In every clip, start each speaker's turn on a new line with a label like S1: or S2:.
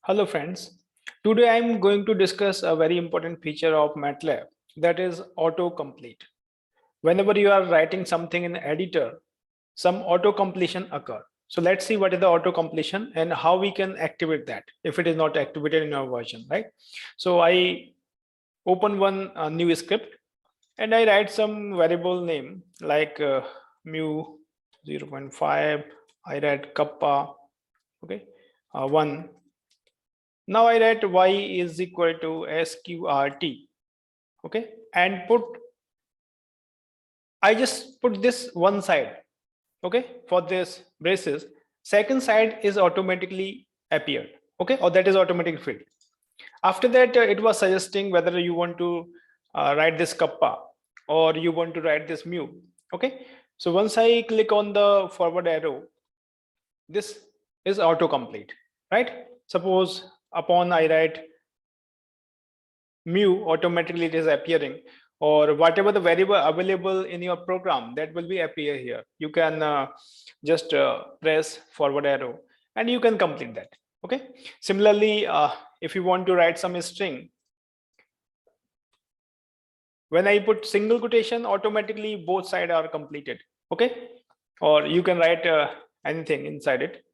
S1: Hello friends. Today I am going to discuss a very important feature of MATLAB, that is autocomplete. Whenever you are writing something in the editor, some auto-completion occur. So let's see what is the auto-completion and how we can activate that if it is not activated in your version, right? So I open one new script and I write some variable name like mu 0.5. I write kappa, okay, 1. Now I write y is equal to sqrt, okay, and I just put this one side, okay, for this braces. Second side is automatically appeared, okay, or that is automatic filled. After that, it was suggesting whether you want to write this kappa or you want to write this mu, okay. So once I click on the forward arrow, this is autocomplete, right? Suppose upon I write mu, automatically it is appearing, or whatever the variable available in your program, that will be appear here. You can just press forward arrow and you can complete that, okay. Similarly, if you want to write some string, when I put single quotation, automatically both sides are completed, okay. Or you can write anything inside it.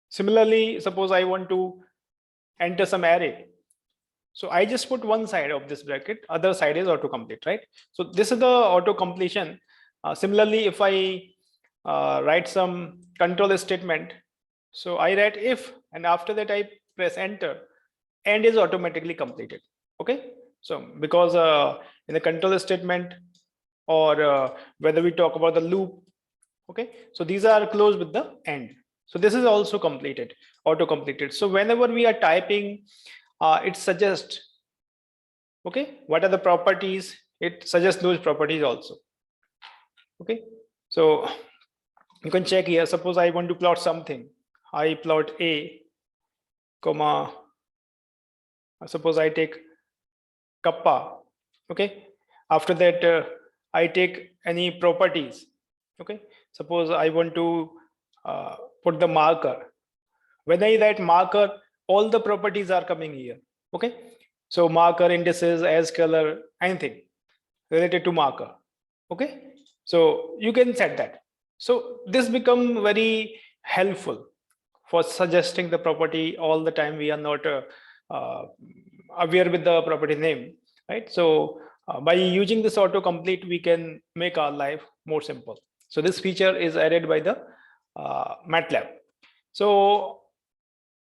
S1: Similarly, suppose I want to enter some array, so I just put one side of this bracket, other side is autocomplete, right? So this is the auto completion. Similarly, if I write some control statement, so I write if, and after that I press enter, and is automatically completed, okay. So because in the control statement, or whether we talk about the loop, okay, so these are closed with the end. So this is also completed, auto completed. So whenever we are typing, it suggests, okay, what are the properties, it suggests those properties also, okay. So you can check here. Suppose I want to plot something, I plot a comma, suppose I take kappa, okay. After that, I take any properties, okay. Suppose I want to put the marker. When I write marker, all the properties are coming here, okay. So marker, indices, as color, anything related to marker, okay. So you can set that. So this become very helpful for suggesting the property all the time. We are not aware with the property name, right? So by using this autocomplete, we can make our life more simple. So this feature is added by the MATLAB. So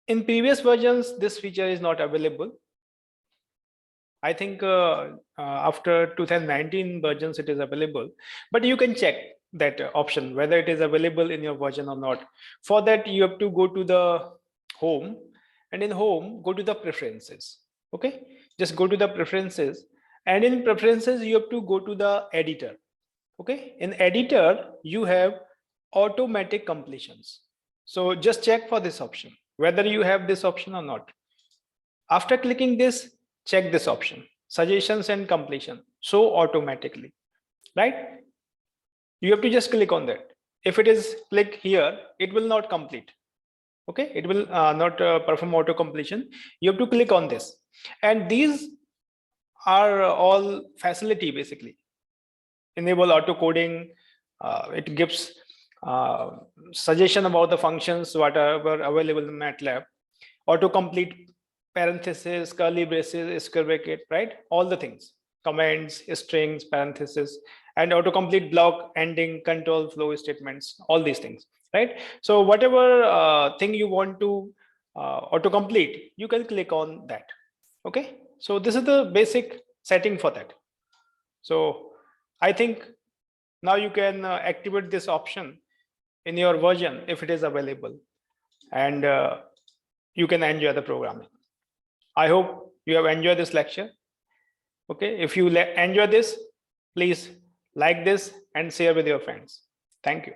S1: in previous versions, this feature is not available. I think after 2019 versions, it is available, but you can check that option, whether it is available in your version or not. For that, you have to go to the home, and in home, go to the preferences, okay? Just go to the preferences, and in preferences, you have to go to the editor, okay? In editor, you have automatic completions. So just check for this option, whether you have this option or not. After clicking this, check this option, suggestions and completion, show automatically, right? You have to just click on that. If it is click here, it will not complete, okay. It will not perform auto completion. You have to click on this, and these are all facility. Basically enable auto coding. It gives suggestion about the functions whatever available in MATLAB, autocomplete, parenthesis, curly braces, square bracket, right? All the things, comments, strings, parenthesis, and autocomplete block, ending, control, flow statements, all these things, right? So whatever thing you want to autocomplete, you can click on that, okay. So this is the basic setting for that. So I think now you can activate this option in your version if it is available, and you can enjoy the programming. I hope you have enjoyed this lecture. Okay, if you enjoy this, please like this and share with your friends. Thank you.